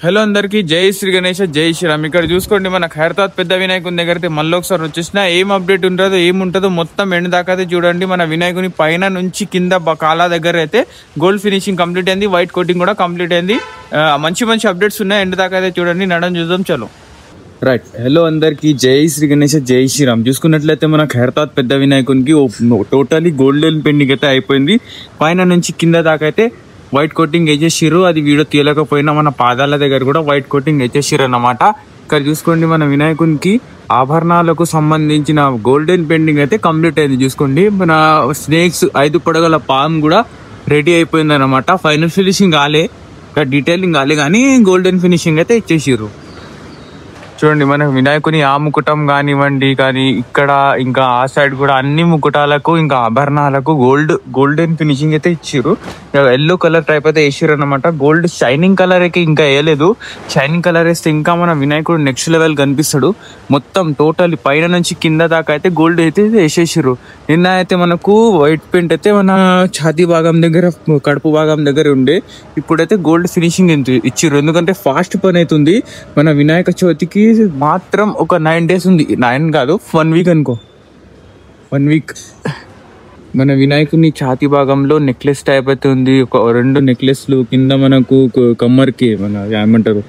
Hello అందరికి జై శ్రీ గణేష్ జై శ్రీరామ్. ఇక్కడ చూసుకోండి మన ఖైరతాబాద్ పెద్ద వినాయకుని దగ్గర అయితే మళ్ళీ ఒకసారి వచ్చేసిన ఏం అప్డేట్ ఉంటుందో ఏముంటుందో మొత్తం ఎండ్ దాకా అయితే చూడండి. మన వినాయకుని పైన నుంచి కింద కాలా దగ్గర అయితే గోల్డ్ ఫినిషింగ్ కంప్లీట్ అయింది, వైట్ కోటింగ్ కూడా కంప్లీట్ అయింది. మంచి మంచి అప్డేట్స్ ఉన్నాయి, ఎండ్ దాకా అయితే చూడండి. నడని చూద్దాం చలో. రైట్, హలో అందరికి జై శ్రీ గణేష్ జై శ్రీరామ్. చూసుకున్నట్లయితే మన ఖైరతాబాద్ పెద్ద వినాయకునికి టోటలీ గోల్డెన్ పెయింటింగ్ అయితే అయిపోయింది. పైన నుంచి కింద దాకా అయితే వైట్ కోటింగ్ వేసేసిర్రు. అది వీడియో తీయలేకపోయినా మన పాదాల దగ్గర కూడా వైట్ కోటింగ్ వేసేసిర్రు అన్నమాట. ఇక్కడ చూసుకోండి మన వినాయకునికి ఆభరణాలకు సంబంధించిన గోల్డెన్ పెయింటింగ్ అయితే కంప్లీట్ అయింది. చూసుకోండి మన స్నేక్స్ 5 పడగల పామ్ కూడా రెడీ అయిపోయింది అనమాట. ఫైనల్ ఫినిషింగ్ కాలే, ఇక్కడ డీటెయిలింగ్ కాలే, కానీ గోల్డెన్ ఫినిషింగ్ అయితే ఇచ్చేసిర్రు. చూడండి మన వినాయకుని ఆ ముకుటం కానివ్వండి, కానీ ఇక్కడ ఇంకా ఆ సైడ్ కూడా అన్ని ముకుటాలకు ఇంకా ఆభరణాలకు గోల్డెన్ ఫినిషింగ్ అయితే ఇచ్చిర్రు. ఎల్లో కలర్ టైప్ అయితే వేసిర్రు అనమాట. గోల్డ్ షైనింగ్ కలర్ అయితే ఇంకా వేయలేదు. షైనింగ్ కలర్ వేస్తే ఇంకా మన వినాయకుడు నెక్స్ట్ లెవెల్ కనిపిస్తాడు. మొత్తం టోటల్ పైన నుంచి కింద దాకా అయితే గోల్డ్ అయితే వేసేసిర్రు. నిన్న అయితే మనకు వైట్ పెయింట్ అయితే మన ఛాతీ భాగం దగ్గర, కడుపు భాగం దగ్గర ఉండే, ఇప్పుడైతే గోల్డ్ ఫినిషింగ్ ఇచ్చిర్రు. ఎందుకంటే ఫాస్ట్ పని అవుతుంది. మన వినాయక చవితికి మాత్రం ఒక 9 days ఉంది. 9 కాదు, 1 week అనుకో. 1 week మన వినాయకుని ఛాతీ భాగంలో నెక్లెస్ టైప్ అయితే ఉంది. ఒక 2 నెక్లెస్లు కింద మనకు కమ్మర్కి మన ఏమంటారు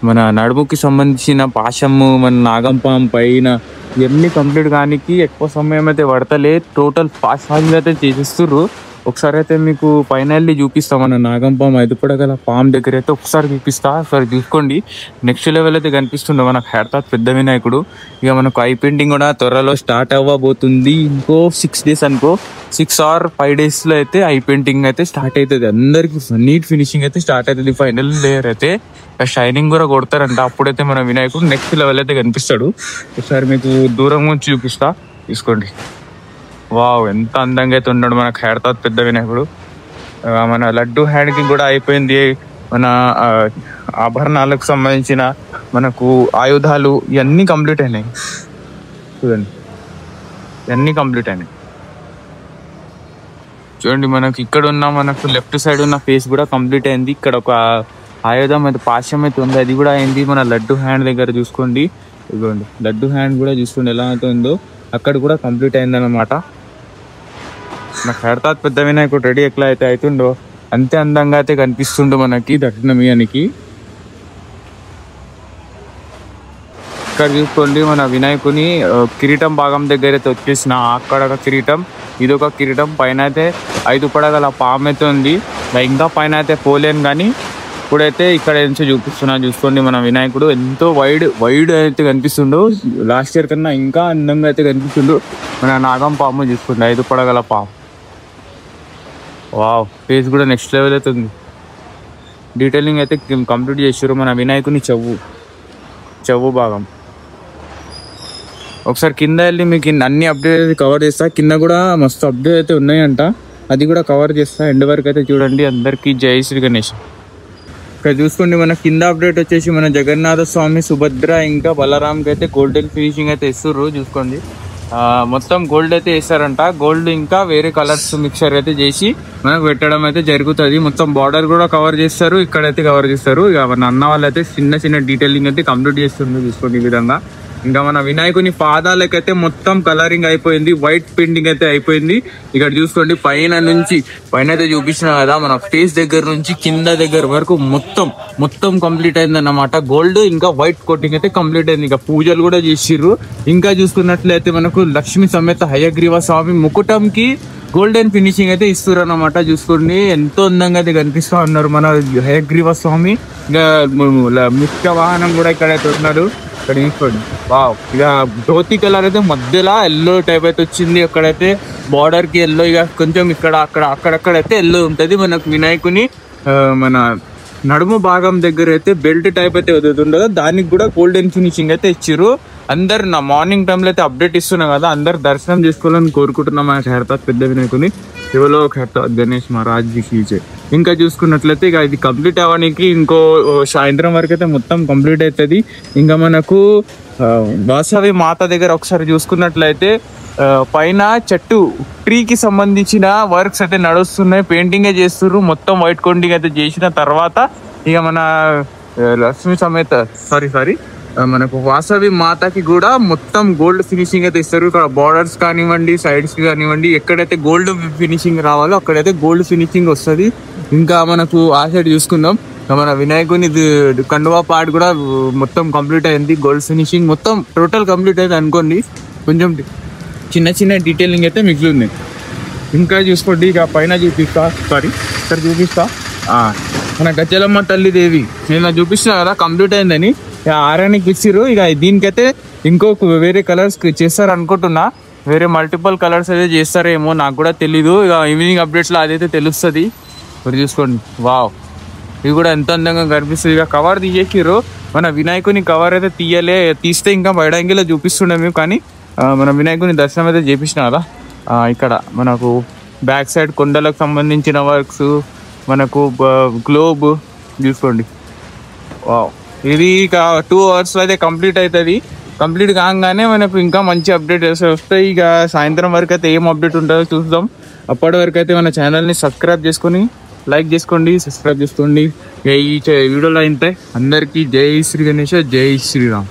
మన నడుముకి సంబంధించిన పాశము, మన నాగంపాం పైన ఇవన్నీ కంప్లీట్ కానికి ఎక్కువ సమయం అయితే పడతలే. టోటల్ ఫాస్ట్ అయితే చేసేస్తుర్రు. ఒకసారి అయితే మీకు ఫైనల్లీ చూపిస్తాం. మన నాగంపాం 5 పడగల పామ్ దగ్గర అయితే ఒకసారి చూపిస్తా. ఒకసారి చూసుకోండి, నెక్స్ట్ లెవెల్ అయితే కనిపిస్తుంది మన ఖైరతాబాద్ పెద్ద వినాయకుడు. ఇక మనకు ఐ పెయింటింగ్ కూడా త్వరలో స్టార్ట్ అవ్వబోతుంది. ఇంకో 6 days అనుకో, 6 or 5 daysలో అయితే ఐ పెయింటింగ్ అయితే స్టార్ట్ అవుతుంది. అందరికి నీట్ ఫినిషింగ్ అయితే స్టార్ట్ అవుతుంది. ఫైనల్ లేయర్ అయితే షైనింగ్ కూడా కొడతారంట. అప్పుడైతే మన వినాయకుడు నెక్స్ట్ లెవెల్ అయితే కనిపిస్తాడు. ఒకసారి మీకు దూరం నుంచి చూపిస్తా, తీసుకోండి. వావ్, ఎంత అందంగా అయితే ఉన్నాడు మన ఖైరతాబాద్ పెద్ద వినాయకుడు. మన లడ్డు హ్యాండ్కి కూడా అయిపోయింది. మన ఆభరణాలకు సంబంధించిన మనకు ఆయుధాలు ఇవన్నీ కంప్లీట్ అయినాయి. చూడండి, ఇవన్నీ కంప్లీట్ అయినాయి. చూడండి మనకు ఇక్కడ ఉన్న మనకు లెఫ్ట్ సైడ్ ఉన్న ఫేస్ కూడా కంప్లీట్ అయింది. ఇక్కడ ఒక ఆయుధం అయితే పాశ్యం అయితే ఉంది, అది కూడా అయింది. మన లడ్డు హ్యాండ్ దగ్గర చూసుకోండి, ఇదిగోండి లడ్డు హ్యాండ్ కూడా చూసుకోండి ఎలా అయితే ఉందో, అక్కడ కూడా కంప్లీట్ అయింది అనమాట. మన ఖైరతాబాద్ పెద్ద వినాయకుడు రెడీ ఎట్లా అయితే అవుతుండో అంతే అందంగా అయితే కనిపిస్తుండో మనకి దక్షిణమయానికి. ఇక్కడ చూసుకోండి మన వినాయకుని కిరీటం భాగం దగ్గర అయితే వచ్చేసిన, అక్కడ ఒక కిరీటం, ఇదొక కిరీటం. పైన అయితే 5 పడగల పాము అయితే ఉంది. ఇంకా పైన అయితే పోలేను, కానీ ఇప్పుడైతే ఇక్కడ నుంచి చూపిస్తున్నా. చూసుకోండి మన వినాయకుడు ఎంతో వైడ్ అయితే కనిపిస్తుండో, లాస్ట్ ఇయర్ కన్నా ఇంకా అందంగా అయితే కనిపిస్తుండో. మన నాగం పాము చూసుకోండి, 5 పడగల పాము. వావ్, ఫేస్ కూడా నెక్స్ట్ లెవెల్ అయితే ఉంది. డీటెయిలింగ్ అయితే కంప్లీట్ చేసారు. మన వినాయకుని చెవు భాగం ఒకసారి కింద వెళ్ళి మీకు అన్ని అప్డేట్ కవర్ చేస్తా. కింద కూడా మస్తు అప్డేట్ అయితే ఉన్నాయంట, అది కూడా కవర్ చేస్తా. ఎండ్ వరకు అయితే చూడండి. అందరికీ జై శ్రీ గణేష్. ఇక్కడ చూసుకోండి మన కింద అప్డేట్ వచ్చేసి మన జగన్నాథ స్వామి, సుభద్ర ఇంకా బలరాంకి అయితే గోల్డెన్ ఫినిషింగ్ అయితే ఇస్తుర్రు. చూసుకోండి మొత్తం గోల్డ్ అయితే వేస్తారంట. గోల్డ్ ఇంకా వేరే కలర్స్ మిక్చర్ అయితే చేసి మనకు పెట్టడం అయితే జరుగుతుంది. మొత్తం బార్డర్ కూడా కవర్ చేస్తారు, ఇక్కడైతే కవర్ చేస్తారు. ఇక మన అన్న వాళ్ళు అయితే చిన్న డీటెయిలింగ్ అయితే కంప్లీట్ చేస్తుంది. చూసుకోండి ఈ విధంగా. ఇంకా మన వినాయకుని పాదాలకైతే మొత్తం కలరింగ్ అయిపోయింది, వైట్ పెయింటింగ్ అయితే అయిపోయింది. ఇక్కడ చూసుకోండి పైన అయితే చూపించిన కదా, మన ఫేస్ దగ్గర నుంచి కింద దగ్గర వరకు మొత్తం కంప్లీట్ అయింది అన్నమాట. గోల్డ్ ఇంకా వైట్ కోటింగ్ అయితే కంప్లీట్ అయింది. ఇంకా పూజలు కూడా చేసిర్రు. ఇంకా చూసుకున్నట్లయితే మనకు లక్ష్మీ సమేత హయగ్రీవ స్వామి ముకుటంకి గోల్డెన్ ఫినిషింగ్ అయితే ఇస్తారు అన్నమాట. చూసుకోండి ఎంతో అందంగా అయితే కనిపిస్తూ ఉన్నారు మన హయగ్రీవ స్వామి. ఇంకా ముఖ్య వాహనం కూడా ఇక్కడైతే ఉన్నారు. ఇక్కడ తీసుకోండి, వావ్. ఇక ధోతి కలర్ అయితే మధ్యలో ఎల్లో టైప్ అయితే వచ్చింది. అక్కడైతే బార్డర్ కి ఎల్లో, ఇక కొంచెం అక్కడైతే ఎల్లో ఉంటుంది. మనకు వినాయకుని మన నడుము భాగం దగ్గర అయితే బెల్ట్ టైప్ అయితే వదులుతుండదు, దానికి కూడా గోల్డెన్ ఫినిషింగ్ అయితే ఇచ్చిర్రు. అందరు నా మార్నింగ్ టైంలో అయితే అప్డేట్ ఇస్తున్నా కదా, అందరు దర్శనం చేసుకోవాలని కోరుకుంటున్నాం మన ఖైరతాబాద్ పెద్ద వినాయకుని. ఎవరో ఖైరతాబాద్ గణేష్ మహారాజ్ జీ. ఇంకా చూసుకున్నట్లయితే ఇక ఇది కంప్లీట్ అవ్వడానికి ఇంకో సాయంత్రం వరకు అయితే మొత్తం కంప్లీట్ అవుతుంది. ఇంకా మనకు వాసవి మాత దగ్గర ఒకసారి చూసుకున్నట్లయితే పైన చెట్టు ట్రీకి సంబంధించిన వర్క్స్ అయితే నడుస్తున్నాయి, పెయింటింగ్ చేస్తున్నారు. మొత్తం వైట్ కోటింగ్ అయితే చేసిన తర్వాత ఇక మన లక్ష్మీ సమేత సారీ మనకు వాసవి మాతకి కూడా మొత్తం గోల్డ్ ఫినిషింగ్ అయితే ఇస్తారు. ఇక్కడ బార్డర్స్ కానివ్వండి, సైడ్స్ కానివ్వండి, ఎక్కడైతే గోల్డ్ ఫినిషింగ్ రావాలో అక్కడైతే గోల్డ్ ఫినిషింగ్ వస్తుంది. ఇంకా మనకు ఆ సైడ్ చూసుకుందాం, మన వినాయకుని కండువా పార్ట్ కూడా మొత్తం కంప్లీట్ అయింది. గోల్డ్ ఫినిషింగ్ మొత్తం టోటల్ కంప్లీట్ అయితే అనుకోండి, కొంచెం చిన్న చిన్న డీటెయిలింగ్ అయితే మిగిలింది. ఇంకా చూసుకోండి, ఇక పైన చూపిస్తా, ఇక్కడ చూపిస్తా. మన గజ్జలమ్మ తల్లి దేవి నేను చూపిస్తున్నా కదా కంప్లీట్ అయిందని. ఆరానికి ఇచ్చిర్రు. ఇక దీనికైతే ఇంకొక వేరే కలర్స్ చేస్తారు అనుకుంటున్నా, వేరే మల్టిపుల్ కలర్స్ అయితే చేస్తారేమో, నాకు కూడా తెలీదు. ఇక ఈవినింగ్ అప్డేట్స్లో అదైతే తెలుస్తుంది. ఇప్పుడు చూసుకోండి, వావ్, ఇవి కూడా ఎంత అందంగా కనిపిస్తుంది. ఇక కవర్ తీసేసిర్రు. మన వినాయకుని కవర్ అయితే తీస్తే ఇంకా బయడంగిలో చూపిస్తుండే మేము, కానీ మన వినాయకుని దర్శనం అయితే చేపించిన కదా. ఇక్కడ మనకు బ్యాక్ సైడ్ కొండలకు సంబంధించిన వర్క్స్, మనకు గ్లోబ్ చూసుకోండి. వావ్, ఇది ఇక 2 hours అయితే కంప్లీట్ అవుతుంది. కంప్లీట్ కాగానే మనకు ఇంకా మంచి అప్డేట్ వస్తాయి. ఇక సాయంత్రం వరకు అయితే ఏం అప్డేట్ ఉంటుందో చూద్దాం. అప్పటి వరకు అయితే మన ఛానల్ని సబ్స్క్రైబ్ చేసుకొని లైక్ చేసుకోండి, సబ్స్క్రైబ్ చేసుకోండి. ఈ వీడియోలో అయితే అందరికీ జై శ్రీ గణేష, జై శ్రీరామ్.